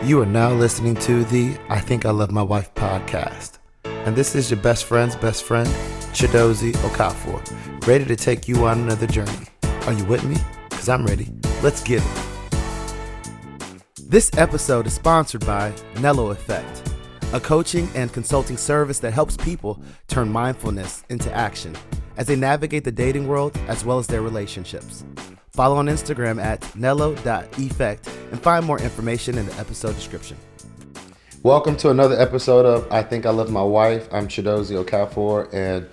You are now listening to the I Think I Love My Wife podcast. And this is your best friend's best friend, Chidozie Okafor, ready to take you on another journey. Are you with me? Because I'm ready. Let's get it. This episode is sponsored by Nello Effect, a coaching and consulting service that helps people turn mindfulness into action as they navigate the dating world as well as their relationships. Follow on Instagram at nello.effect and find more information in the episode description. Welcome to another episode of I Think I Love My Wife. I'm Chidozie Okafor, and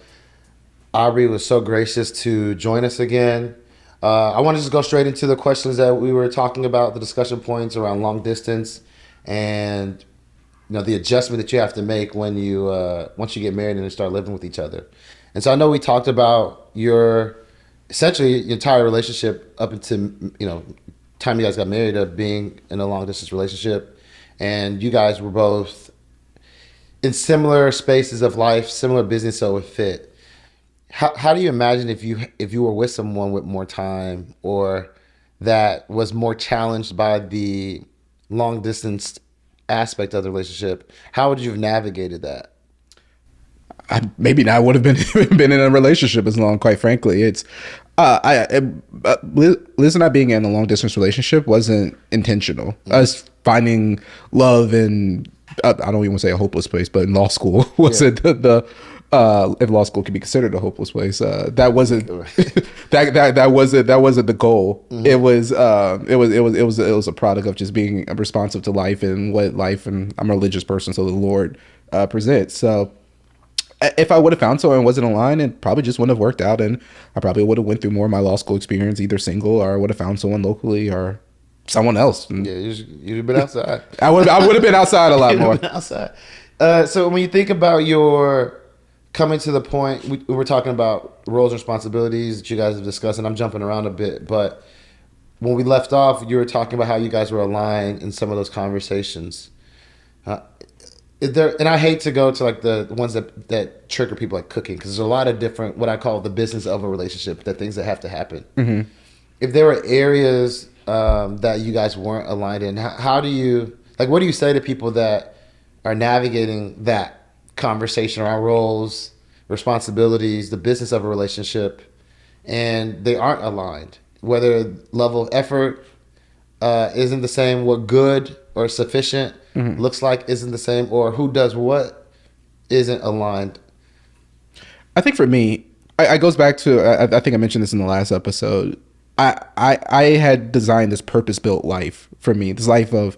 Aubrey was so gracious to join us again. I want to just go straight into the questions that we were talking about, the discussion points around long distance and the adjustment that you have to make when you once you get married and start living with each other. And so I know we talked about essentially your entire relationship up until time you guys got married, of being in a long distance relationship, and you guys were both in similar spaces of life, similar business, so it fit. How do you imagine if you were with someone with more time, or that was more challenged by the long distance aspect of the relationship? How would you have navigated that? Maybe I would have been in a relationship as long. Quite frankly, it's Liz and I being in a long distance relationship wasn't intentional. Us finding love in I don't even want to say a hopeless place, but in law school wasn't if law school could be considered a hopeless place. That wasn't that wasn't the goal. Mm-hmm. It was a product of just being responsive to life and what life, and I'm a religious person, so the Lord presents. So if I would have found someone and wasn't aligned, it probably just wouldn't have worked out, and I probably would have went through more of my law school experience either single, or I would have found someone locally or someone else. Yeah, you'd have been outside. I would have been outside a lot more. Outside. So when you think about your coming to the point, we were talking about roles and responsibilities that you guys have discussed, and I'm jumping around a bit, but when we left off, you were talking about how you guys were aligned in some of those conversations. And I hate to go to like the ones that trigger people, like cooking, because there's a lot of different, what I call the business of a relationship, the things that have to happen. Mm-hmm. If there were areas that you guys weren't aligned in, how do you, what do you say to people that are navigating that conversation around roles, responsibilities, the business of a relationship, and they aren't aligned? Whether level of effort isn't the same, what good or sufficient looks like isn't the same, or who does what isn't aligned. I think for me, it goes back to, I think I mentioned this in the last episode. I had designed this purpose-built life for me, this life of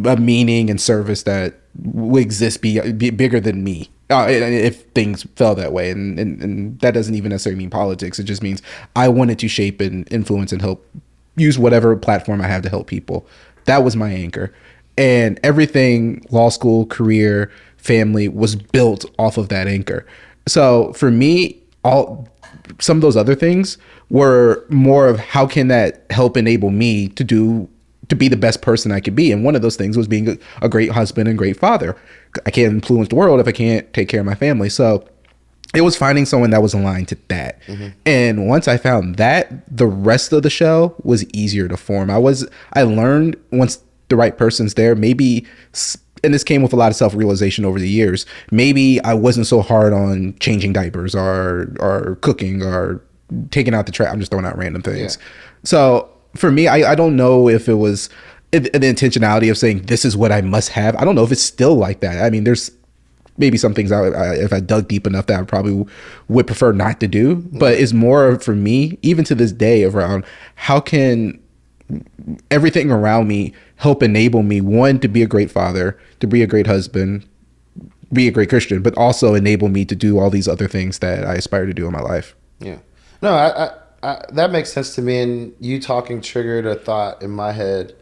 a meaning and service that would exist, be bigger than me. If things fell that way, and that doesn't even necessarily mean politics. It just means I wanted to shape and influence and help, use whatever platform I have to help people. That was my anchor. And everything, law school, career, family, was built off of that anchor. So for me, some of those other things were more of how can that help enable me to be the best person I could be. And one of those things was being a great husband and great father. I can't influence the world if I can't take care of my family. So it was finding someone that was aligned to that. Mm-hmm. And once I found that, the rest of the shell was easier to form. I learned once the right person's there, maybe, and this came with a lot of self-realization over the years, maybe I wasn't so hard on changing diapers or cooking or taking out the trash. I'm just throwing out random things. Yeah. So for me, I don't know if it was the intentionality of saying this is what I must have. I don't know if it's still like that. I mean, there's maybe some things if I dug deep enough that I probably would prefer not to do, but it's more for me, even to this day, around how can everything around me help enable me, one, to be a great father, to be a great husband, be a great Christian, but also enable me to do all these other things that I aspire to do in my life. Yeah. No, I that makes sense to me. And you talking triggered a thought in my head,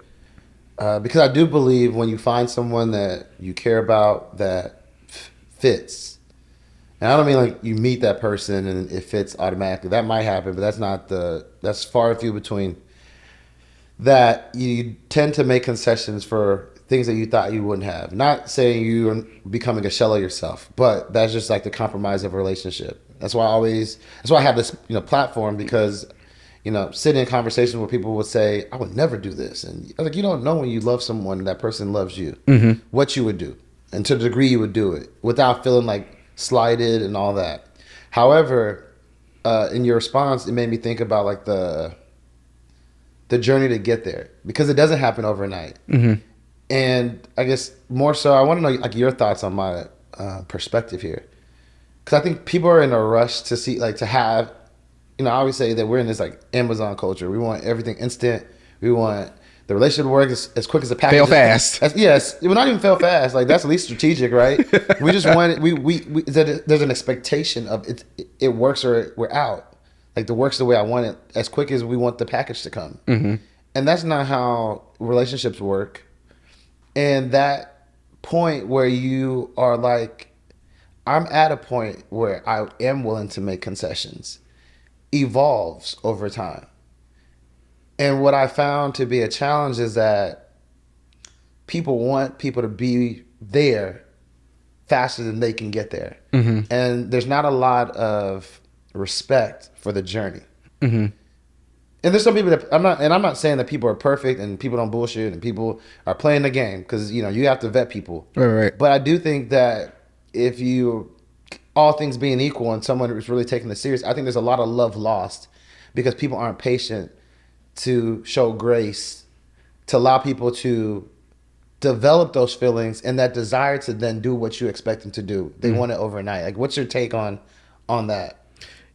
because I do believe when you find someone that you care about that fits, and I don't mean like you meet that person and it fits automatically. That might happen, but that's far and few between. That you tend to make concessions for things that you thought you wouldn't have. Not saying you're becoming a shell of yourself, but that's just like the compromise of a relationship. That's why I have this platform, because sitting in conversations where people would say, I would never do this. And I was like, you don't know when you love someone and that person loves you, what you would do and to the degree you would do it without feeling like slighted and all that. However, in your response, it made me think about like the journey to get there, because it doesn't happen overnight. And I guess more so, I want to know like your thoughts on my perspective here, because I think people are in a rush to see, like, to have. I always say that we're in this like Amazon culture. We want everything instant. We want the relationship to work as quick as a package. Fail fast. Yes, we're not even fail fast. Like, that's at least strategic, right? We just want it. We there's an expectation of it. It works or we're out. Like, the works the way I want it, as quick as we want the package to come. And that's not how relationships work. And that point where you are like, I'm at a point where I am willing to make concessions, evolves over time. And what I found to be a challenge is that people want people to be there faster than they can get there. And there's not a lot of respect for the journey. And there's some people that I'm not saying that people are perfect and people don't bullshit and people are playing the game, because you have to vet people. Right. But I do think that if you, all things being equal, and someone is really taking this serious, I think there's a lot of love lost because people aren't patient to show grace, to allow people to develop those feelings and that desire to then do what you expect them to do. They want it overnight. Like, what's your take on that?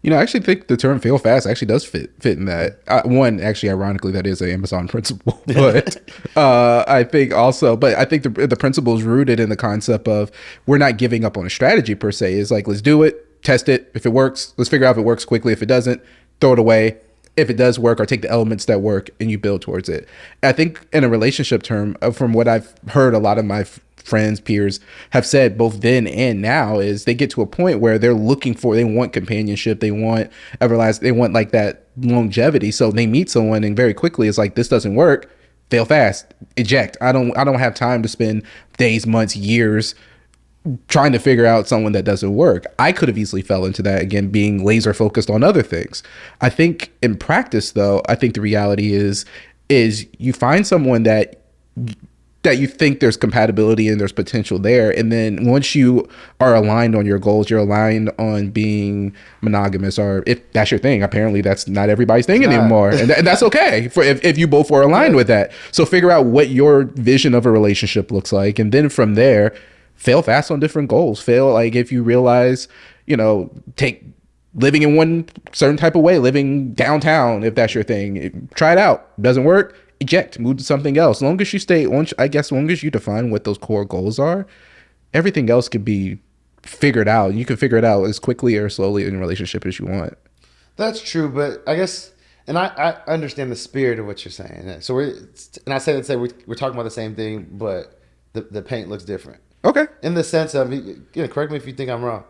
I actually think the term "fail fast" actually does fit in that. One, actually, ironically, that is an Amazon principle. But I think the principle is rooted in the concept of we're not giving up on a strategy per se. It's like, let's do it, test it. If it works, let's figure out if it works quickly. If it doesn't, throw it away. If it does work, or take the elements that work and you build towards it. I think in a relationship term, from what I've heard, a lot of my friends, peers have said both then and now, is they get to a point where they want companionship, they want everlasting, they want like that longevity. So they meet someone and very quickly it's like, this doesn't work, fail fast, eject. I don't have time to spend days, months, years trying to figure out someone that doesn't work. I could have easily fell into that, again, being laser focused on other things. I think in practice though, I think the reality is you find someone that you think there's compatibility and there's potential there. And then once you are aligned on your goals, you're aligned on being monogamous, or if that's your thing. Apparently that's not everybody's thing anymore. And that's okay if you both are aligned with that. So figure out what your vision of a relationship looks like. And then from there, fail fast on different goals. Fail, like, if you realize, take living in one certain type of way, living downtown, if that's your thing, try it out. Doesn't work, eject, move to something else. As long as you define what those core goals are, everything else can be figured out. You can figure it out as quickly or slowly in a relationship as you want. That's true, but I guess, and I understand the spirit of what you're saying. So we're talking about the same thing, but the paint looks different. Okay. In the sense of, correct me if you think I'm wrong.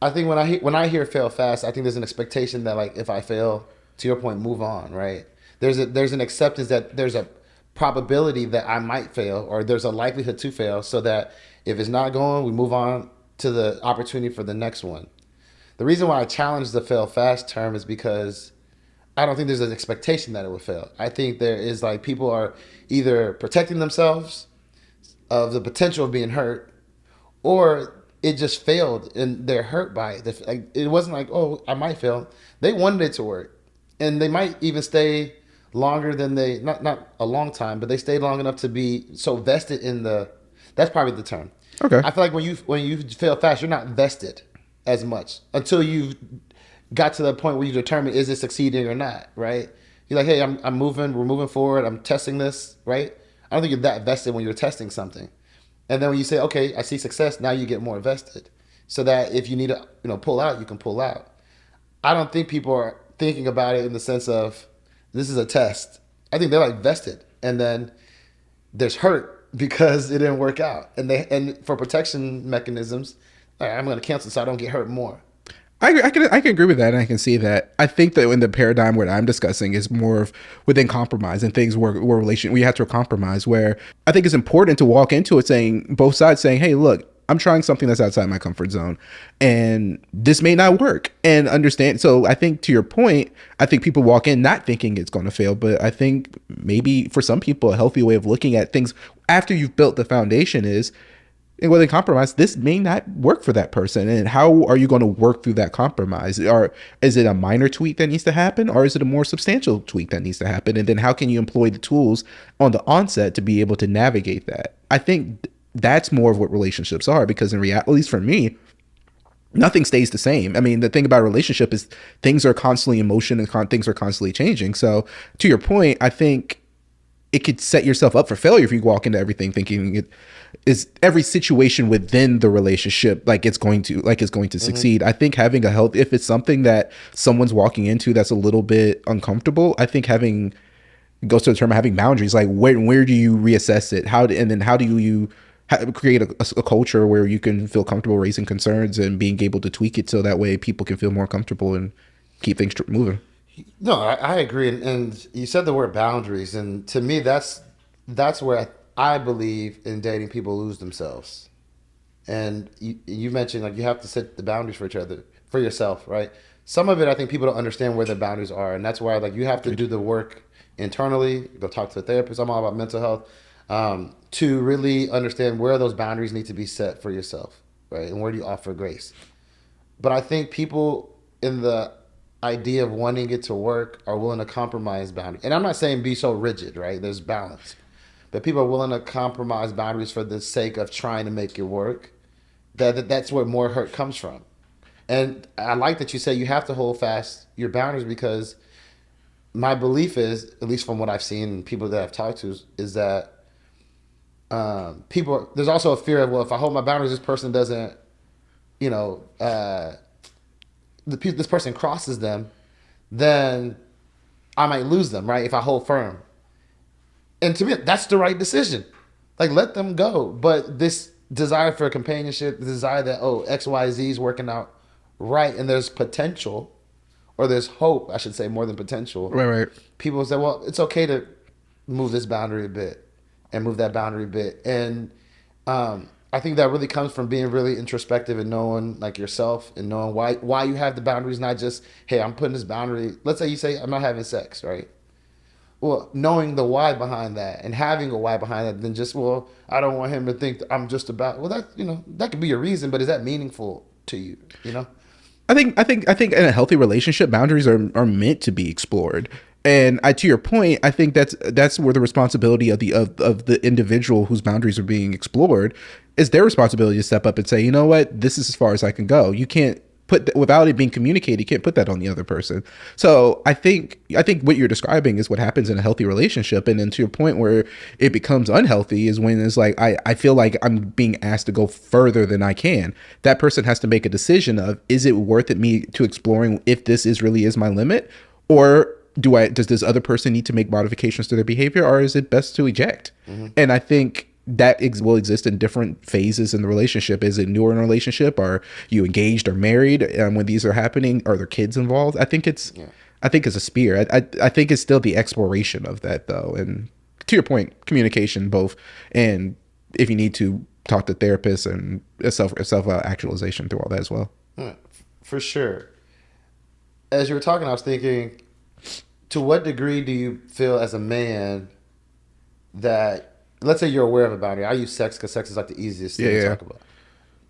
I think when I hear fail fast, I think there's an expectation that, like, if I fail, to your point, move on, right? There's an acceptance that there's a probability that I might fail, or there's a likelihood to fail, so that if it's not going, we move on to the opportunity for the next one. The reason why I challenge the fail fast term is because I don't think there's an expectation that it will fail. I think there is, like, people are either protecting themselves of the potential of being hurt, or it just failed and they're hurt by it. Like, it wasn't like, oh, I might fail. They wanted it to work, and they might even stay longer than not a long time, but they stayed long enough to be so vested in that's probably the term. Okay. I feel like when you fail fast, you're not vested as much until you've got to the point where you determine, is it succeeding or not, right? You're like, hey, we're moving forward, I'm testing this, right? I don't think you're that vested when you're testing something. And then when you say, okay, I see success, now you get more invested, so that if you need to pull out, you can pull out. I don't think people are thinking about it in the sense of, this is a test. I think they're like vested, and then there's hurt because it didn't work out. And for protection mechanisms, all right, I'm going to cancel so I don't get hurt more. I can agree with that, and I can see that. I think that in the paradigm what I'm discussing is more of within compromise and things where we have to compromise, where I think it's important to walk into it saying, both sides saying, hey, look, I'm trying something that's outside my comfort zone, and this may not work. And understand. So I think to your point, I think people walk in not thinking it's going to fail, but I think maybe for some people, a healthy way of looking at things after you've built the foundation is, and with a compromise, this may not work for that person. And how are you going to work through that compromise? Or is it a minor tweak that needs to happen, or is it a more substantial tweak that needs to happen? And then how can you employ the tools on the onset to be able to navigate that? I think that's more of what relationships are, because in reality, at least for me, nothing stays the same. I mean, the thing about a relationship is things are constantly in motion and things are constantly changing. So to your point, I think it could set yourself up for failure if you walk into everything thinking it is every situation within the relationship like it's going to succeed. I think having a health, if it's something that someone's walking into that's a little bit uncomfortable, I think having, it goes to the term of having boundaries. Like where do you reassess it? How do you create a culture where you can feel comfortable raising concerns and being able to tweak it so that way people can feel more comfortable and keep things moving. No, I agree, and you said the word boundaries, and to me, that's where I believe in dating. People lose themselves, and you mentioned like you have to set the boundaries for each other, for yourself, right? Some of it, I think people don't understand where their boundaries are, and that's why like you have to do the work internally. Go talk to a therapist. I'm all about mental health, to really understand where those boundaries need to be set for yourself, right? And where do you offer grace? But I think people in the idea of wanting it to work are willing to compromise boundaries. And I'm not saying be so rigid, right? There's balance. But people are willing to compromise boundaries for the sake of trying to make it work. That's where more hurt comes from. And I like that you say you have to hold fast your boundaries, because my belief is, at least from what I've seen and people that I've talked to, is that people, there's also a fear of, well, if I hold my boundaries, this person doesn't, this person crosses them, then I might lose them, right? If I hold firm. And to me, that's the right decision. Like, let them go. But this desire for companionship, the desire that, XYZ is working out right, and there's potential, or there's hope, I should say, more than potential. Right. People say, well, it's okay to move this boundary a bit and move that boundary a bit. And I think that really comes from being really introspective and knowing like yourself and knowing why you have the boundaries, not just, hey, I'm putting this boundary. Let's say you say, I'm not having sex, right? Well, knowing the why behind that and having a why behind that, then just, well, I don't want him to think that I'm just about, well, that, that could be a reason, but is that meaningful to you, I think in a healthy relationship, boundaries are meant to be explored. And to your point, I think that's where the responsibility of the individual whose boundaries are being explored is their responsibility to step up and say, you know what, this is as far as I can go. You can't put that, without it being communicated, you can't put that on the other person. So I think what you're describing is what happens in a healthy relationship. And then to your point where it becomes unhealthy is when it's like, I feel like I'm being asked to go further than I can. That person has to make a decision of, is it worth it me to exploring if this really is my limit? Or does this other person need to make modifications to their behavior, or is it best to eject? Mm-hmm. And I think that will exist in different phases in the relationship. Is it newer in a relationship? Are you engaged or married? When these are happening, are there kids involved? I think it's a spear. I think it's still the exploration of that, though. And to your point, communication both, and if you need to, talk to therapists and self actualization through all that as well. For sure. As you were talking, I was thinking, to what degree do you feel as a man that, let's say you're aware of a boundary. I use sex because sex is like the easiest thing to talk about.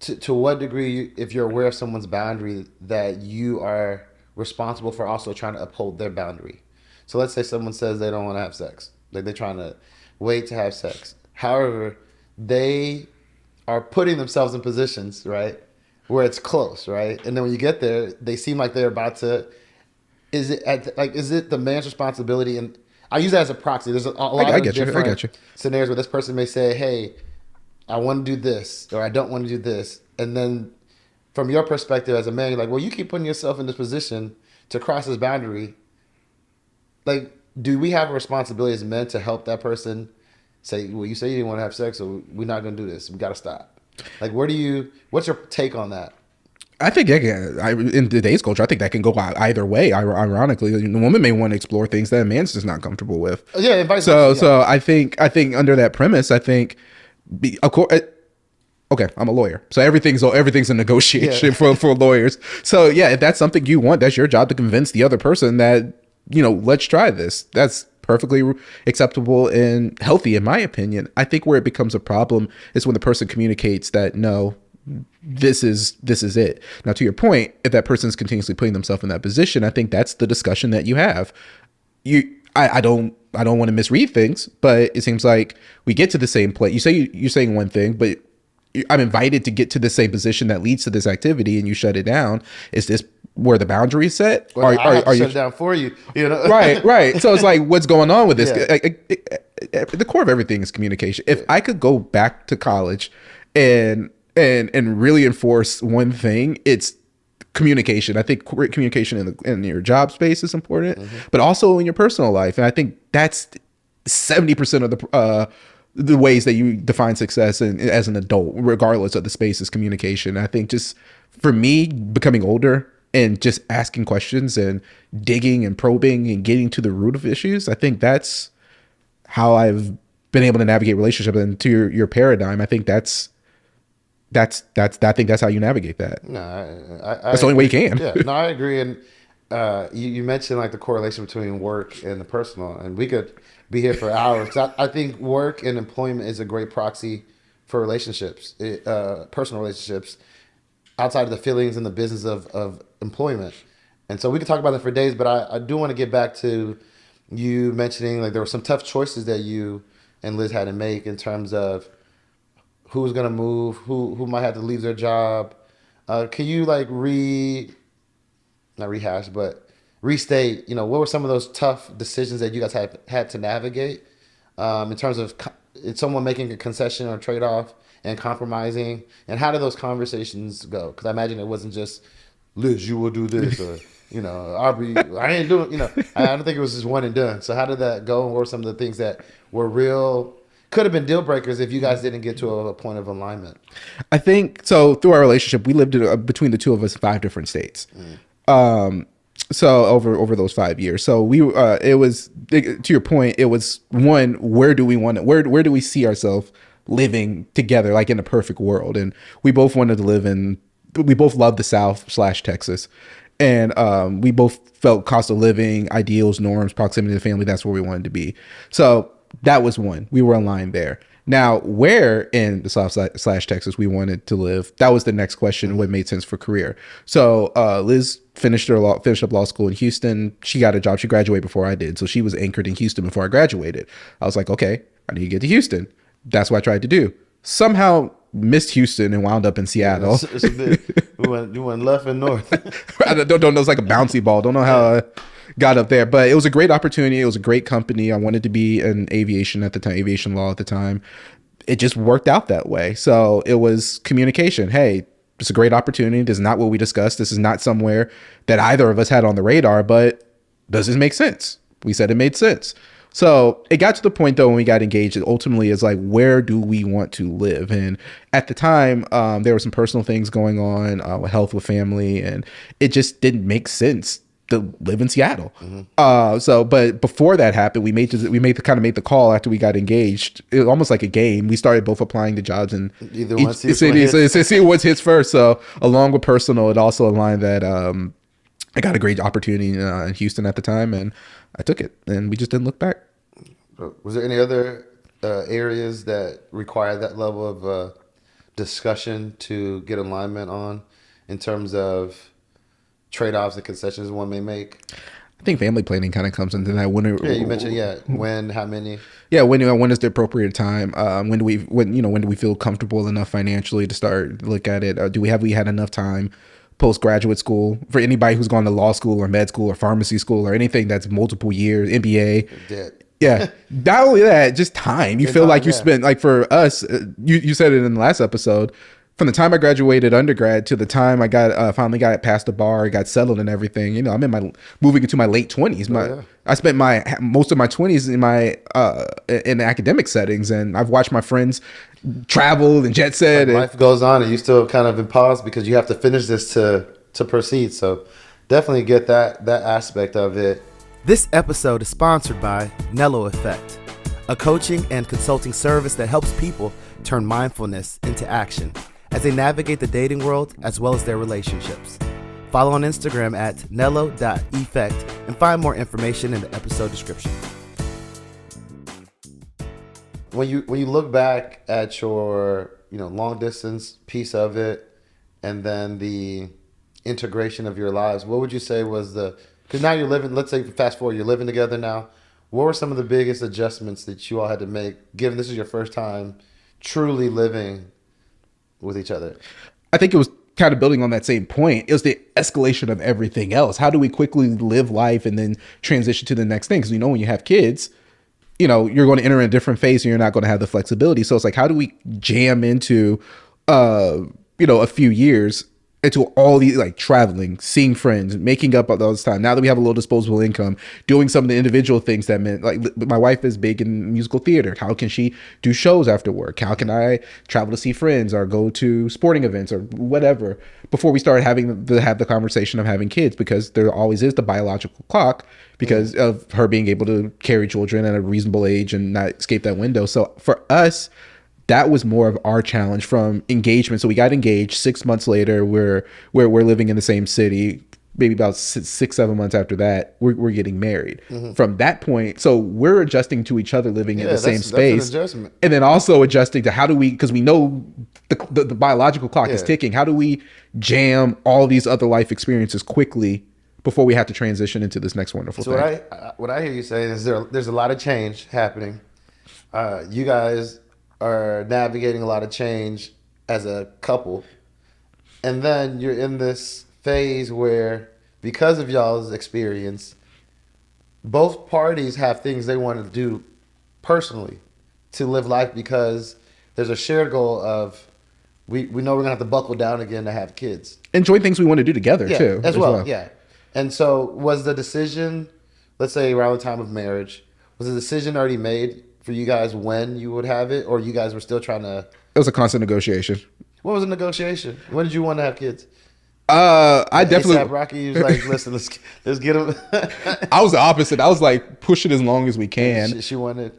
To what degree, if you're aware of someone's boundary, that you are responsible for also trying to uphold their boundary. So let's say someone says they don't want to have sex. Like they're trying to wait to have sex. However, they are putting themselves in positions, right, where it's close, right? And then when you get there, they seem like they're about to, is it the man's responsibility? And I use that as a proxy. There's a lot of different scenarios where this person may say, hey, I want to do this, or I don't want to do this. And then from your perspective as a man, you're like, well, you keep putting yourself in this position to cross this boundary. Like, do we have a responsibility as men to help that person say, well, you say you didn't want to have sex, so we're not going to do this. We got to stop. Like, what's your take on that? I think in today's culture, I think that can go either way. Ironically, the woman may want to explore things that a man's just not comfortable with. Yeah, and vice versa. So I think under that premise, I think, of course, Okay, I'm a lawyer, so everything's a negotiation Yeah. for lawyers. So yeah, if that's something you want, that's your job to convince the other person that, let's try this. That's perfectly acceptable and healthy, in my opinion. I think where it becomes a problem is when the person communicates that no, this is it. Now, to your point, if that person's continuously putting themselves in that position, I think that's the discussion that you have. I don't want to misread things, but it seems like we get to the same place. You're saying one thing, but I'm invited to get to the same position that leads to this activity, and you shut it down. Is this where the boundary is set? Well, I have to shut it down for you. Right. So it's like, what's going on with this? Yeah. The core of everything is communication. If I could go back to college and really enforce one thing, it's communication. I think communication in your job space is important, but also in your personal life. And I think that's 70% of the ways that you define success as an adult, regardless of the space, is communication. I think just for me, becoming older and just asking questions and digging and probing and getting to the root of issues, I think that's how I've been able to navigate relationships. And to your paradigm, I think that's how you navigate that. No, that's the only way you can. Yeah, no, I agree. And you mentioned like the correlation between work and the personal, and we could be here for hours. I think work and employment is a great proxy for relationships, personal relationships, outside of the feelings and the business of employment. And so we could talk about that for days, but I do want to get back to you mentioning like there were some tough choices that you and Liz had to make in terms of who's going to move, who might have to leave their job. Can you like not rehash, but restate, what were some of those tough decisions that you guys had to navigate in terms of someone making a concession or trade-off and compromising? And how did those conversations go? Because I imagine it wasn't just, Liz, you will do this, or, Aubrey, I ain't doing, I don't think it was just one and done. So how did that go? And what were some of the things that were could have been deal breakers if you guys didn't get to a point of alignment? I think so. Through our relationship, we lived between the two of us 5 different states. So over those 5 years, so it was, to your point, it was one, where do we see ourselves living together, like in a perfect world? And we both wanted to we both loved the South/Texas, and we both felt cost of living, ideals, norms, proximity to family, that's where we wanted to be. So that was one. We were aligned there. Now, where in the South/Texas we wanted to live, that was the next question, what made sense for career. So Liz finished up law school in Houston. She got a job. She graduated before I did. So she was anchored in Houston before I graduated. I was like, okay, I need to get to Houston. That's what I tried to do. Somehow missed Houston and wound up in Seattle. It's a bit, you went left and north. I don't know. It's like a bouncy ball. Don't know how I got up there, but it was a great opportunity. It was a great company. I wanted to be in aviation at the time, aviation law at the time. It just worked out that way. So it was communication. Hey, it's a great opportunity. This is not what we discussed. This is not somewhere that either of us had on the radar, but does this make sense? We said it made sense. So it got to the point, though, when we got engaged, it ultimately is like, where do we want to live? And at the time, there were some personal things going on with health, with family, and it just didn't make sense to live in Seattle. But before that happened, we made the call after we got engaged. It was almost like a game. We started both applying to jobs in each city, so see what's hits first. So along with personal, it also aligned that I got a great opportunity in Houston at the time, and I took it, and we just didn't look back. Was there any other areas that require that level of discussion to get alignment on, in terms of trade-offs and concessions one may make? I think family planning kind of comes into that. You mentioned when, how many? Yeah, when is the appropriate time? When do we feel comfortable enough financially to start look at it? We had enough time post-graduate school for anybody who's gone to law school or med school or pharmacy school or anything that's multiple years, MBA. Yeah. Not only that, just time. You feel like you spent, like for us, you said it in the last episode, from the time I graduated undergrad to the time I got finally got past the bar, got settled and everything, I'm moving into my late 20s. I spent most of my 20s in academic settings, and I've watched my friends travel and jet set. Life goes on, and you still kind of in pause because you have to finish this to proceed. So definitely get that aspect of it. This episode is sponsored by Nello Effect, a coaching and consulting service that helps people turn mindfulness into action as they navigate the dating world as well as their relationships. Follow on Instagram at nello.effect and find more information in the episode description. When you look back at your long distance piece of it and then the integration of your lives, what would you say was because now you're living, let's say fast forward, you're living together now. What were some of the biggest adjustments that you all had to make, given this is your first time truly living with each other? I think it was kind of building on that same point. It was the escalation of everything else. How do we quickly live life and then transition to the next thing? Because when you have kids, you're going to enter in a different phase and you're not going to have the flexibility. So it's like, how do we jam into, a few years into all these, like traveling, seeing friends, making up all this time. Now that we have a little disposable income, doing some of the individual things that meant, like my wife is big in musical theater. How can she do shows after work? How can I travel to see friends or go to sporting events or whatever before we start having to have the conversation of having kids? Because there always is the biological clock because of her being able to carry children at a reasonable age and not escape that window. So for us, that was more of our challenge from engagement. So we got engaged 6 months later. We're living in the same city. Maybe about 6-7 months after that, we're getting married. From that point, so we're adjusting to each other living in the same space, and then also adjusting to how do we, because we know the biological clock is ticking. How do we jam all these other life experiences quickly before we have to transition into this next wonderful thing? So what I hear you saying is there's a lot of change happening. You guys are navigating a lot of change as a couple, and then you're in this phase where, because of y'all's experience, both parties have things they want to do personally to live life, because there's a shared goal of we know we're gonna have to buckle down again to have kids, enjoy things we want to do together too as well. And so was the decision, let's say around the time of marriage, was the decision already made for you guys when you would have it, or you guys were still trying to? It was a constant negotiation. What was the negotiation? When did you want to have kids? I definitely. Rocky was like, listen, let's get him. I was the opposite. I was like, push it as long as we can. She wanted.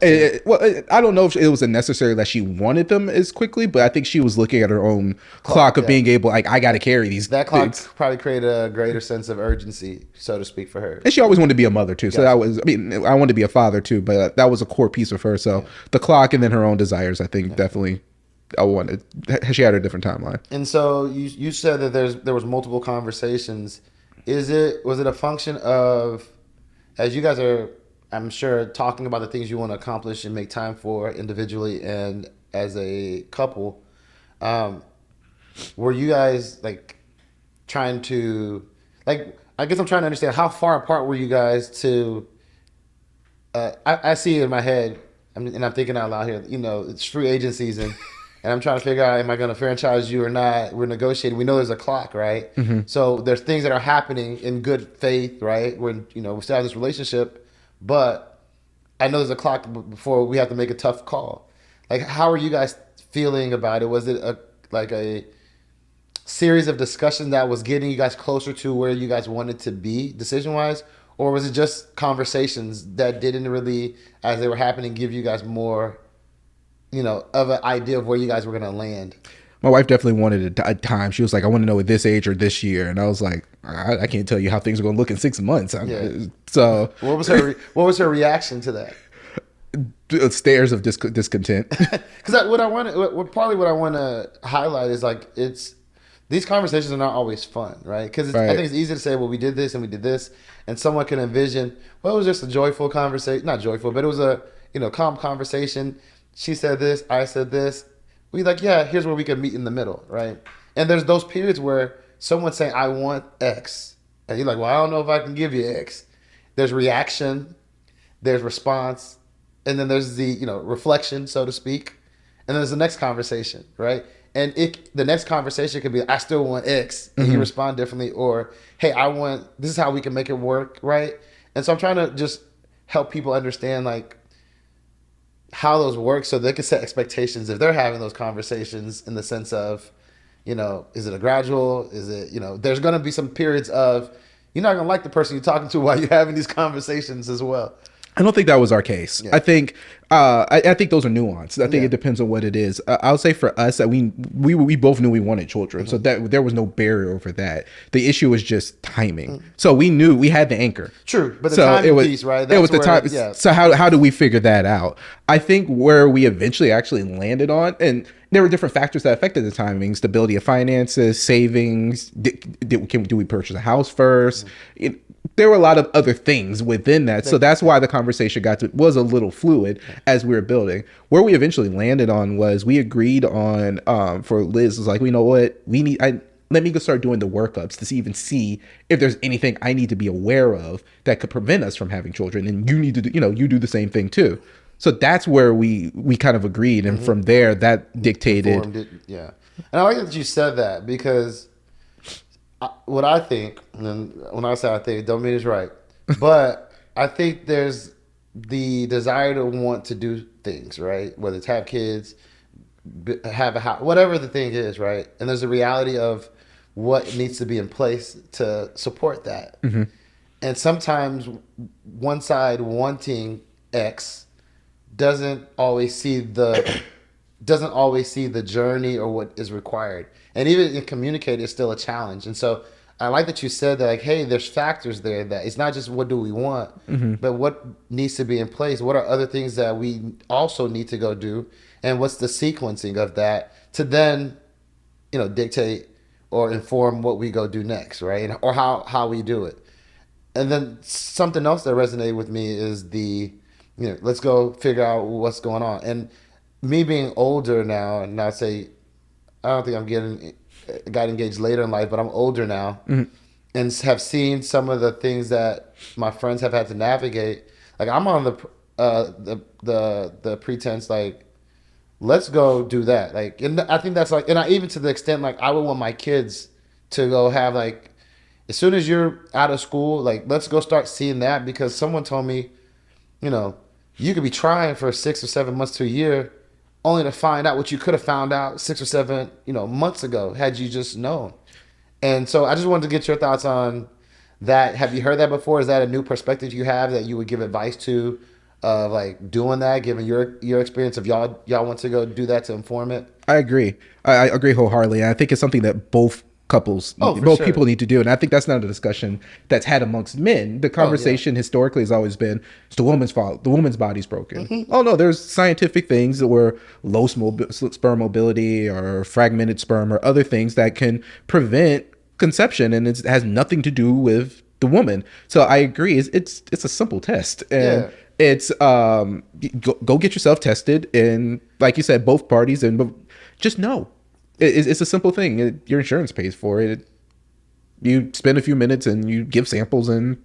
I don't know if it was necessary that she wanted them as quickly, but I think she was looking at her own clock of being able, like, I got to carry these. That clock probably created a greater sense of urgency, so to speak, for her. And she always wanted to be a mother too. So I wanted to be a father too, but that was a core piece of her. So the clock and then her own desires, I think, definitely. She had a different timeline. And so you said that there was multiple conversations. Was it a function of, as you guys are, I'm sure, talking about the things you want to accomplish and make time for individually and as a couple, were you guys like trying to, like, I guess I'm trying to understand how far apart were you guys to, I see it in my head, and I'm thinking out loud here, it's free agent season. And I'm trying to figure out, am I going to franchise you or not? We're negotiating. We know there's a clock, right? Mm-hmm. So there's things that are happening in good faith, right? When, we still have this relationship, but I know there's a clock before we have to make a tough call. Like, how are you guys feeling about it? Was it a series of discussions that was getting you guys closer to where you guys wanted to be decision-wise? Or was it just conversations that didn't really, as they were happening, give you guys more of an idea of where you guys were going to land? My wife definitely wanted a time. She was like, I want to know at this age or this year. And I was like, I can't tell you how things are going to look in 6 months. So what was her reaction to that? Stares of discontent. Because what I want to highlight is, like, these conversations are not always fun, right? Because I think it's easy to say, well, we did this and we did this, and someone can envision, well, it was just a joyful conversation. Not joyful, but it was a calm conversation. She said this, I said this. We like, here's where we can meet in the middle, right? And there's those periods where someone's saying, I want X. And you're like, well, I don't know if I can give you X. There's reaction, there's response, and then there's the, reflection, so to speak. And then there's the next conversation, right? And the next conversation could be, I still want X. And you respond differently. Or, hey, this is how we can make it work, right? And so I'm trying to just help people understand, like, how those work so they can set expectations if they're having those conversations, in the sense of, is it a gradual? Is it, there's going to be some periods of, you're not going to like the person you're talking to while you're having these conversations as well. I don't think that was our case. Yeah. I think I think those are nuanced. I think Yeah. it depends on what it is. I'll say for us that we both knew we wanted children, so that there was no barrier over that. The issue was just timing. So we knew we had the anchor. True, but the So timing it was, piece, right? It was the where, time. yeah. So how do we figure that out? I think where we eventually actually landed on, and there were different factors that affected the timing: stability of finances, savings. Do we purchase a house first? There were a lot of other things within that. So that's why the conversation was a little fluid as we were building. Where we eventually landed on was we agreed on, for Liz, was like, you know what, let me go start doing the workups to even see if there's anything I need to be aware of that could prevent us from having children. And you need to do, you do the same thing too. So that's where we kind of agreed. And from there, that dictated. Yeah. And I like that you said that, because what I think, and when I say I think, don't mean it's right, but I think there's the desire to want to do things, right? Whether it's have kids, have a house, whatever the thing is, right? And there's a reality of what needs to be in place to support that. Mm-hmm. And sometimes one side wanting X doesn't always see the journey or what is required. And even in communicating, it's still a challenge. And so I like that you said that, like, hey, there's factors there, that it's not just what do we want, but what needs to be in place. What are other things that we also need to go do? And what's the sequencing of that to then, dictate or inform what we go do next, right? Or how we do it. And then something else that resonated with me is let's go figure out what's going on. And me being older now, and I say, I don't think got engaged later in life, but I'm older now, and have seen some of the things that my friends have had to navigate. Like, I'm on the pretense, like, let's go do that. Like, and I think that's like, and even to the extent, like, I would want my kids to go have, like, as soon as you're out of school, like, let's go start seeing that, because someone told me, you could be trying for 6 or 7 months to a year, only to find out what you could have found out 6 or 7, months ago, had you just known. And so I just wanted to get your thoughts on that. Have you heard that before? Is that a new perspective you have that you would give advice to, of like doing that, given your experience of y'all want to go do that to inform it? I agree. I agree wholeheartedly. And I think it's something that both people need to do. And I think that's not a discussion that's had amongst men. The conversation historically has always been, it's the woman's fault. The woman's body's broken. Mm-hmm. Oh no, there's scientific things that were low sperm mobility or fragmented sperm or other things that can prevent conception, and it has nothing to do with the woman. So I agree. It's a simple test, and it's go get yourself tested, and like you said, both parties, and just know. It's a simple thing. Your insurance pays for it. You spend a few minutes and you give samples, and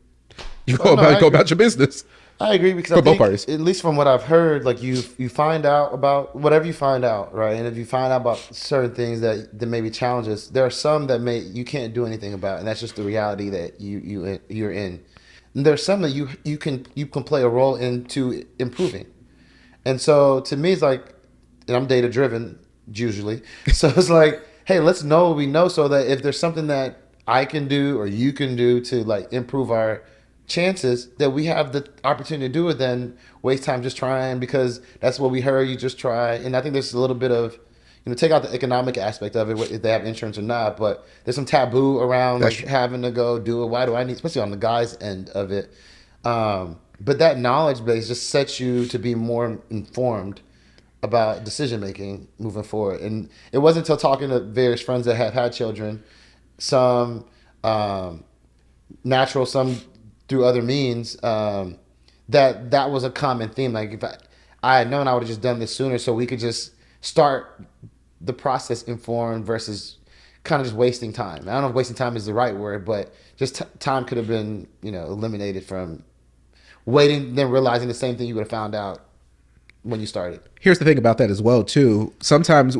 you go about your business. I agree, because I think, both parties, at least from what I've heard, like you find out about whatever you find out, right? And if you find out about certain things that may be challenges, there are some that you can't do anything about, and that's just the reality that you're in. And there's some that you can play a role into improving. And so to me, it's like, and I'm data driven usually, so it's like, hey, let's know what we know, so that if there's something that I can do or you can do to like improve our chances, that we have the opportunity to do it, then waste time just trying because that's what we heard, you just try. And I think there's a little bit of, take out the economic aspect of it, if they have insurance or not, but there's some taboo around like having to go do it. Why do I need, especially on the guy's end of it. But that knowledge base just sets you to be more informed about decision making moving forward. And it wasn't until talking to various friends that have had children, some natural, some through other means, that was a common theme. Like, if I had known, I would have just done this sooner, so we could just start the process informed versus kind of just wasting time. I don't know if wasting time is the right word, but just time could have been, eliminated from waiting, then realizing the same thing you would have found out when you started. Here's the thing about that as well, too. Sometimes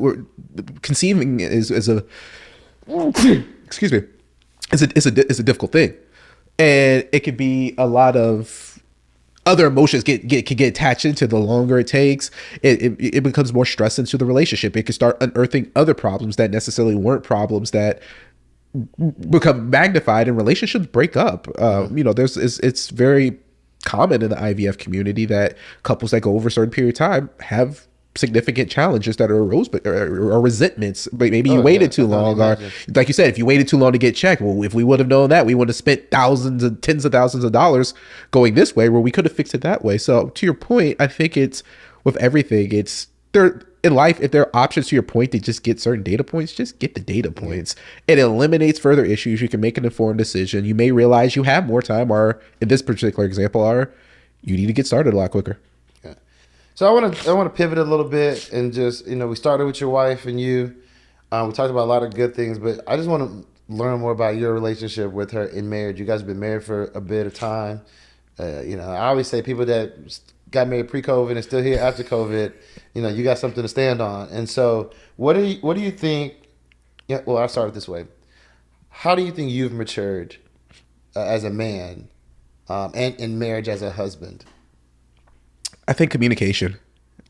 conceiving is a excuse me, it's a difficult thing, and it could be a lot of other emotions can get attached into the longer it takes. It becomes more stress into the relationship. It can start unearthing other problems that necessarily weren't problems that become magnified, and relationships break up. It's very common in the IVF community that couples that go over a certain period of time have significant challenges that are arose, but or resentments. But maybe you Oh yeah, waited I too can only long, or imagine. like you said, if you waited too long to get checked, well, if we would have known that, we would have spent thousands and tens of thousands of dollars going this way, where we could have fixed it that way. So to your point, I think it's with everything, it's there in life. If there are options to your point to just get certain data points, just get the data points. It eliminates further issues. You can make an informed decision. You may realize you have more time, or in this particular example, are you need to get started a lot quicker. Yeah. So I want to pivot a little bit and just we started with your wife and you. We talked about a lot of good things, but I just want to learn more about your relationship with her in marriage. You guys have been married for a bit of time. I always say people that got married pre-COVID and still here after COVID, you got something to stand on. And so, what do you think? Yeah, well, I'll start it this way. How do you think you've matured as a man, and in marriage as a husband? I think communication.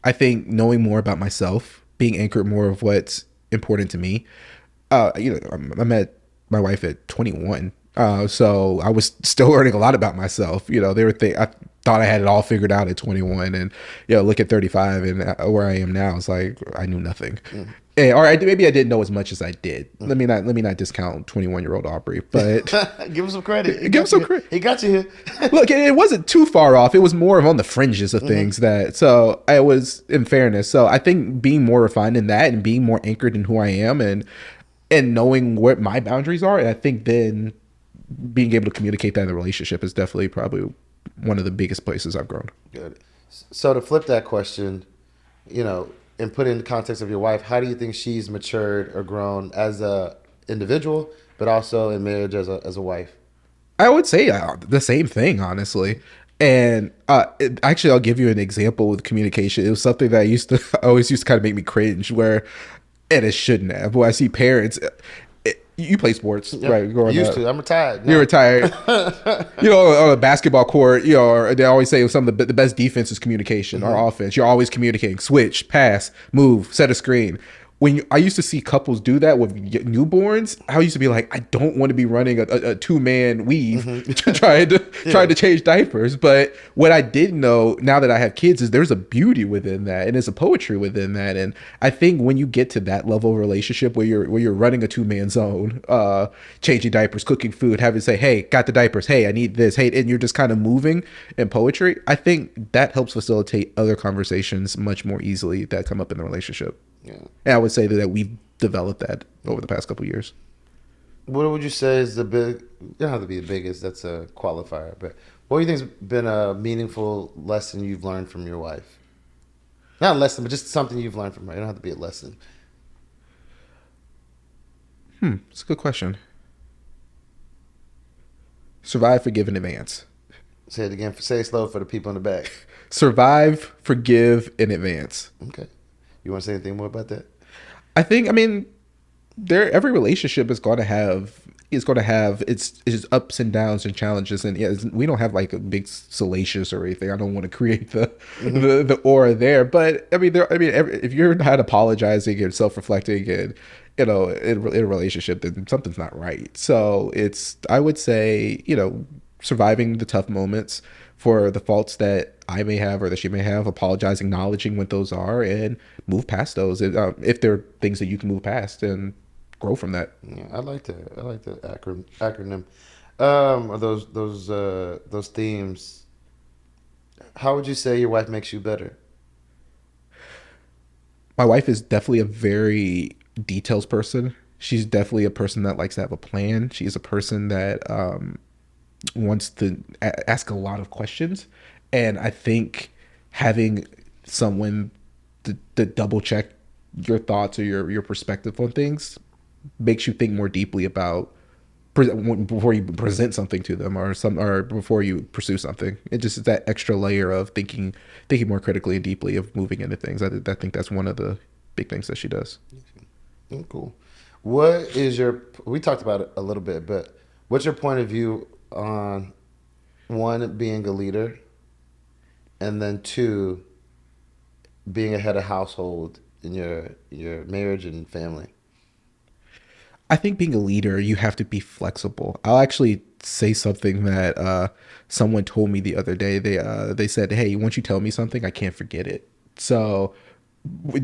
I think knowing more about myself, being anchored more of what's important to me. I met my wife at 21. So I was still learning a lot about myself. I thought I had it all figured out at 21, and look at 35 and where I am now. It's like I knew nothing. Maybe I didn't know as much as I did. Let me not discount 21-year-old Aubrey, but Give him some credit. give him some credit. He got you here. Look, it wasn't too far off. It was more of on the fringes of things so I was, in fairness. So I think being more refined in that and being more anchored in who I am and knowing what my boundaries are, and I think then being able to communicate that in the relationship is definitely probably one of the biggest places I've grown. Good. So to flip that question, and put it in the context of your wife, how do you think she's matured or grown as a individual, but also in marriage as a wife? I would say the same thing, honestly. And actually, I'll give you an example with communication. It was something that always used to kind of make me cringe, and it shouldn't have. Where I see parents, you play sports, Yep. right? Growing Used up. to. I'm retired now. You're retired. On a basketball court, they always say some of the best defense is communication or offense. You're always communicating, switch, pass, move, set a screen. I used to see couples do that with newborns, I used to be like, I don't want to be running a 2-man weave trying to change diapers. But what I did know now that I have kids is there's a beauty within that, and there's a poetry within that. And I think when you get to that level of relationship where you're running a 2-man zone, changing diapers, cooking food, having to say, hey, got the diapers, hey, I need this, hey, and you're just kind of moving in poetry, I think that helps facilitate other conversations much more easily that come up in the relationship. Yeah. And I would say that we've developed that over the past couple of years. What would you say is the big? You don't have to be the biggest. That's a qualifier. But what do you think's been a meaningful lesson you've learned from your wife? Not a lesson, but just something you've learned from her. It don't have to be a lesson. It's a good question. Survive, forgive in advance. Say it again. Say it slow for the people in the back. Survive, forgive in advance. Okay. You want to say anything more about that? I mean, every relationship is going to have its ups and downs and challenges, and we don't have like a big salacious or anything. I don't want to create the aura there, but if you're not apologizing and self-reflecting and in a relationship, then something's not right. So I would say surviving the tough moments for the faults that I may have or that she may have, apologizing, acknowledging what those are, and move past those. And, if there are things that you can move past and grow from that. Yeah, I like the acronym. Or those themes. How would you say your wife makes you better? My wife is definitely a very details person. She's definitely a person that likes to have a plan. She's a person that wants to ask a lot of questions. And I think having someone to double check your thoughts or your perspective on things makes you think more deeply about before you present something to them or before you pursue something. It just is that extra layer of thinking more critically and deeply of moving into things. I think that's one of the big things that she does. Cool. We talked about it a little bit, but what's your point of view on, one, being a leader, and then 2, being a head of household in your marriage and family? I think being a leader, you have to be flexible. I'll actually say something that someone told me the other day. They said, "Hey, once you tell me something, I can't forget it." So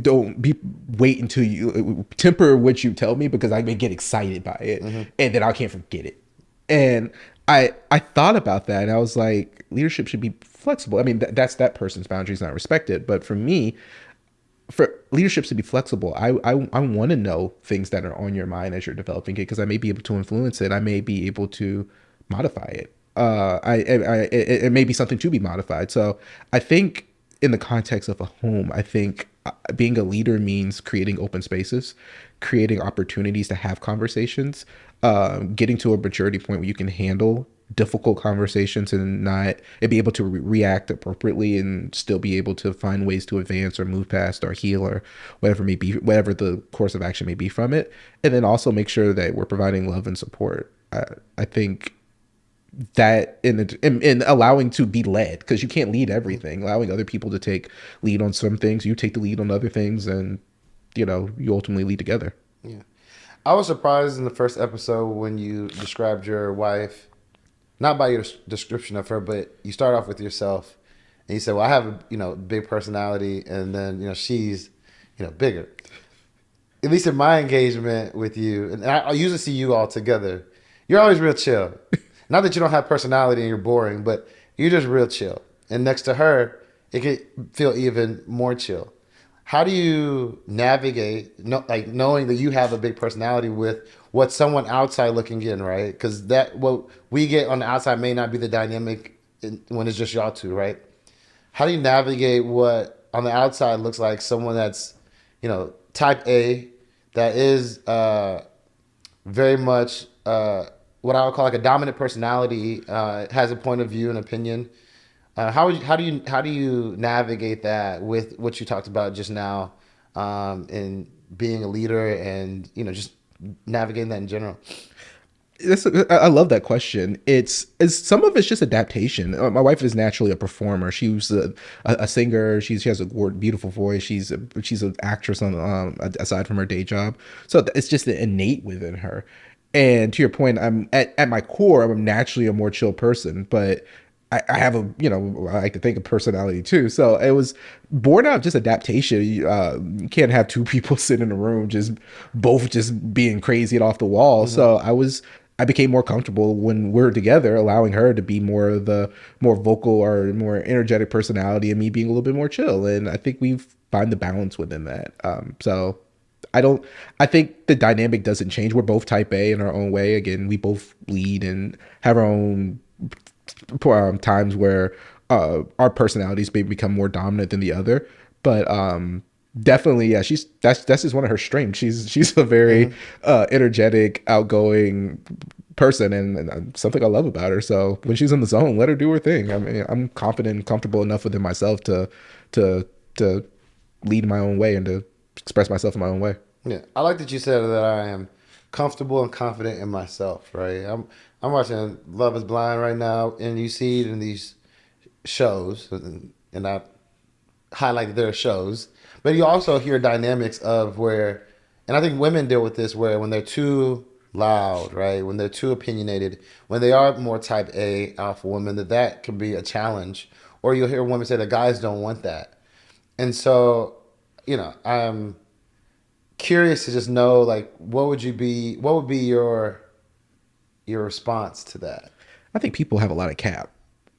don't be wait until you temper what you tell me, because I may get excited by it and then I can't forget it. And I thought about that, and I was like, leadership should be flexible. I mean, that's that person's boundaries not respected, but for me, for leadership to be flexible, I want to know things that are on your mind as you're developing it, because I may be able to influence it. I may be able to modify it. It may be something to be modified. So I think in the context of a home, I think being a leader means creating open spaces, creating opportunities to have conversations, getting to a maturity point where you can handle difficult conversations and be able to react appropriately and still be able to find ways to advance or move past or heal or whatever the course of action may be from it. And then also make sure that we're providing love and support. I think that in allowing to be led, because you can't lead everything, allowing other people to take lead on some things, you take the lead on other things, and you ultimately lead together. Yeah. I was surprised in the first episode when you described your wife, not by your description of her, but you start off with yourself and you said, well, I have a big personality, and then she's bigger. At least in my engagement with you, and I usually see you all together, you're always real chill. Not that you don't have personality and you're boring, but you're just real chill. And next to her, it could feel even more chill. How do you navigate, knowing that you have a big personality with what someone outside looking in, right? Because what we get on the outside may not be the dynamic when it's just y'all two, right? How do you navigate what on the outside looks like someone that's, type A, that is very much what I would call like a dominant personality, has a point of view and opinion. How do you navigate that with what you talked about just now, in being a leader and just navigating that in general? I love that question. It's some of it's just adaptation. My wife is naturally a performer. She was a singer. She has a beautiful voice. She's an actress on aside from her day job. So it's just innate within her. And to your point, I'm at my core, I'm naturally a more chill person, but I have I like to think of personality too. So it was born out of just adaptation. You can't have two people sit in a room both being crazy and off the wall. Mm-hmm. So I became more comfortable when we're together, allowing her to be more of the more vocal or more energetic personality, and me being a little bit more chill. And I think we find the balance within that. I think the dynamic doesn't change. We're both type A in our own way. Again, we both lead and have our own times where our personalities may become more dominant than the other. But definitely, yeah, that's just one of her strengths. She's a very energetic, outgoing person, and something I love about her. So when she's in the zone, let her do her thing. I mean, I'm confident and comfortable enough within myself to lead my own way and to express myself in my own way. Yeah, I like that you said that I am comfortable and confident in myself. Right, I'm watching Love Is Blind right now, and you see it in these shows, and I highlighted their shows, but you also hear dynamics of where, and I think women deal with this, where when they're too loud, right, when they're too opinionated, when they are more type A alpha women, that can be a challenge. Or you'll hear women say that guys don't want that, and so I'm curious to just know, like, what would be your response to that? I think people have a lot of cap.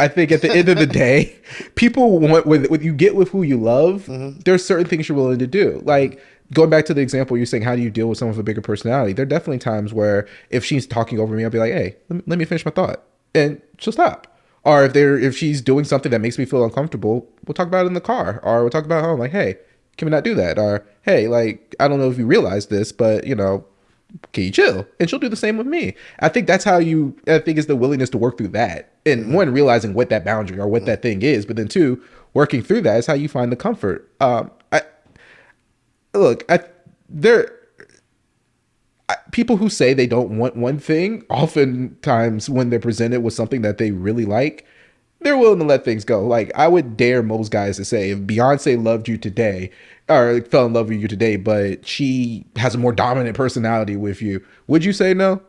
I think at the end of the day, people want, when you get with who you love, there's certain things you're willing to do. Like going back to the example you're saying, how do you deal with someone with a bigger personality? There are definitely times where if she's talking over me, I'll be like, hey, let me finish my thought, and she'll stop. Or if she's doing something that makes me feel uncomfortable, we'll talk about it in the car, or we'll talk about it at home. Like, hey, can we not do that? Or, hey, like, I don't know if you realize this, but, can you chill? And she'll do the same with me. I think that's how I think is the willingness to work through that. And one, realizing what that boundary or what that thing is, but then two, working through that is how you find the comfort. People who say they don't want one thing, oftentimes when they're presented with something that they really like, they're willing to let things go. Like, I would dare most guys to say, if Beyonce loved you today, or fell in love with you today, but she has a more dominant personality with you, would you say no?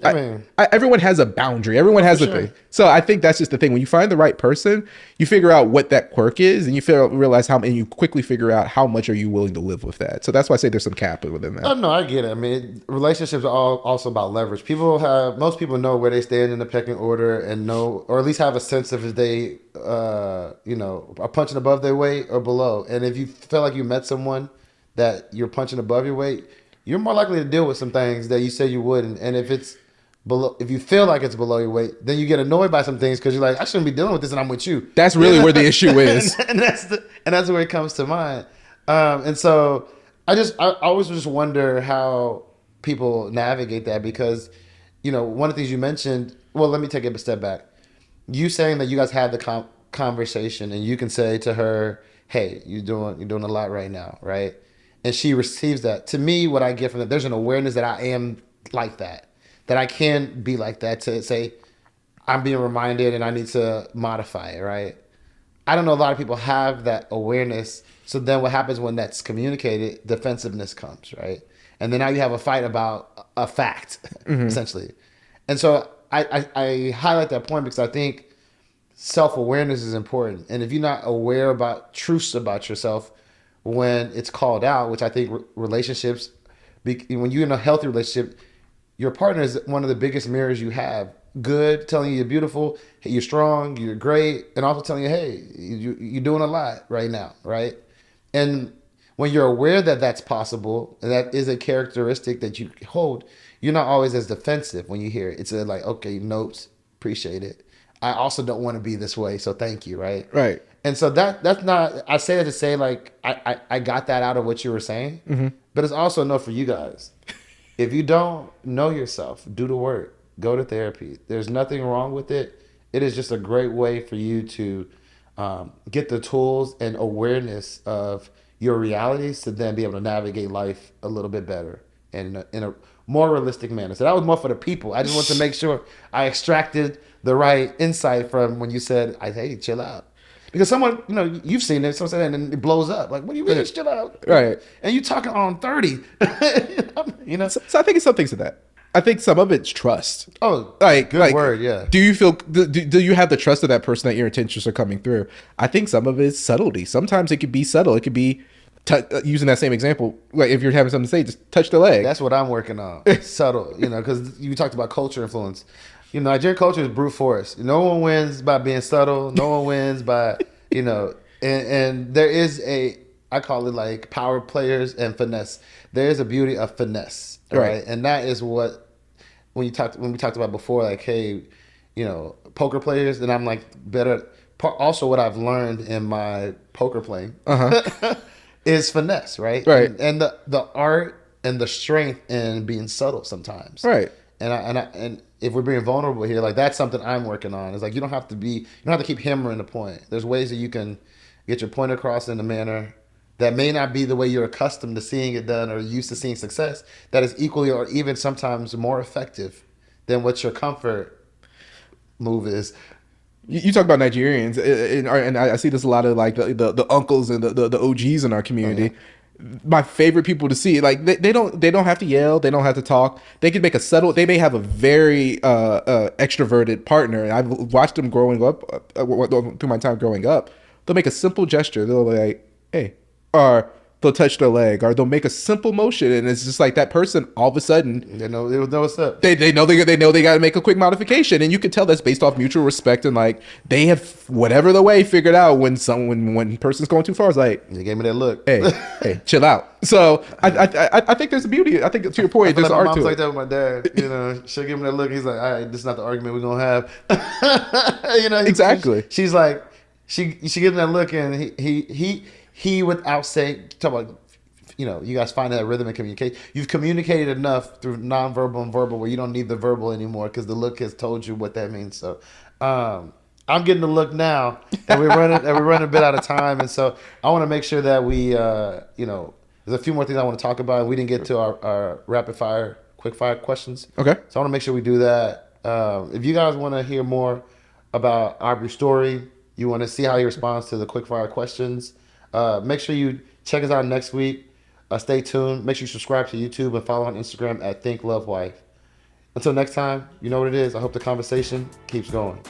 I mean, everyone has a boundary. Everyone has a sure. thing. So I think that's just the thing. When you find the right person, you figure out what that quirk is, and realize how, and you quickly figure out how much are you willing to live with that. So that's why I say there's some cap within that. Oh no, I get it. I mean, relationships are all also about leverage. Most people know where they stand in the pecking order and know, or at least have a sense of if they, are punching above their weight or below. And if you feel like you met someone that you're punching above your weight, you're more likely to deal with some things that you said you wouldn't. And if it's below, if you feel like it's below your weight, then you get annoyed by some things because you're like, I shouldn't be dealing with this, and I'm with you. That's really where the issue is, and that's where it comes to mind. And so I always just wonder how people navigate that because, one of the things you mentioned. Well, let me take a step back. You saying that you guys had the conversation, and you can say to her, "Hey, you're doing a lot right now, right?" And she receives that. To me, what I get from that, there's an awareness that I am like that I can be like that, to say I'm being reminded and I need to modify it, right? I don't know, a lot of people have that awareness. So then what happens when that's communicated? Defensiveness comes, right? And then now you have a fight about a fact, essentially. And so I highlight that point because I think self-awareness is important. And if you're not aware about truths about yourself when it's called out, which I think relationships, when you're in a healthy relationship, your partner is one of the biggest mirrors you have. Good, telling you you're beautiful, hey, you're strong, you're great, and also telling you, hey, you're doing a lot right now, right? And when you're aware that that's possible, and that is a characteristic that you hold, you're not always as defensive when you hear it. It's like, okay, notes, appreciate it. I also don't want to be this way, so thank you, right? right? And so that's not, I say that to say, like, I got that out of what you were saying, but it's also a note for you guys. If you don't know yourself, do the work. Go to therapy. There's nothing wrong with it. It is just a great way for you to get the tools and awareness of your realities to then be able to navigate life a little bit better and in a more realistic manner. So that was more for the people. I just want to make sure I extracted the right insight from when you said, hey, chill out. Because someone, you've seen it, someone said that and it blows up. Like, what do you mean, chill out? Right. And you talking on 30. So I think it's some things to that. I think some of it's trust. Oh, good word, yeah. Do you feel, do you have the trust of that person that your intentions are coming through? I think some of it's subtlety. Sometimes it could be subtle. It could be, using that same example, like if you're having something to say, just touch the leg. That's what I'm working on. Subtle, because you talked about culture influence. Nigerian culture is brute force. No one wins by being subtle. No one wins by, and there is I call it like power players and finesse. There is a beauty of finesse, right? And that is what, when we talked about before, like, hey, poker players, and I'm like better. Also, what I've learned in my poker playing is finesse, right? Right. And the art and the strength in being subtle sometimes, right? And if we're being vulnerable here, like, that's something I'm working on. It's like you don't have to keep hammering the point. There's ways that you can get your point across in a manner that may not be the way you're accustomed to seeing it done or used to seeing success, that is equally or even sometimes more effective than what your comfort move is. You talk about Nigerians, and I see this a lot of, like, the uncles and the OGs in our community. Oh, yeah. My favorite people to see, like, they don't have to yell, they don't have to talk. They can make they may have a very extroverted partner, and I've watched them growing up through my time growing up. They'll make a simple gesture. They'll be like, hey, or they'll touch their leg, or they'll make a simple motion, and it's just like that person all of a sudden they know what's up. They know they got to make a quick modification, and you can tell that's based off mutual respect, and like they have whatever the way figured out when person's going too far. It's like, they gave me that look. Hey, chill out. So I think there's a beauty. I think, to your point, there's art to it. Like that with my dad. She'll give me that look. He's like, all right, this is not the argument we're gonna have. Exactly. She's like, she gives me that look, and he without saying, talk about, you guys find that rhythm and communicate. You've communicated enough through nonverbal and verbal where you don't need the verbal anymore because the look has told you what that means. So I'm getting the look now, and we're running a bit out of time, and so I want to make sure that we, there's a few more things I want to talk about, and we didn't get to our rapid fire, quick fire questions. Okay. So I want to make sure we do that. If you guys want to hear more about Aubrey's story, you want to see how he responds to the quick fire questions, make sure you check us out next week. Stay tuned. Make sure you subscribe to YouTube and follow on Instagram at Think Love Wife. Until next time, you know what it is. I hope the conversation keeps going.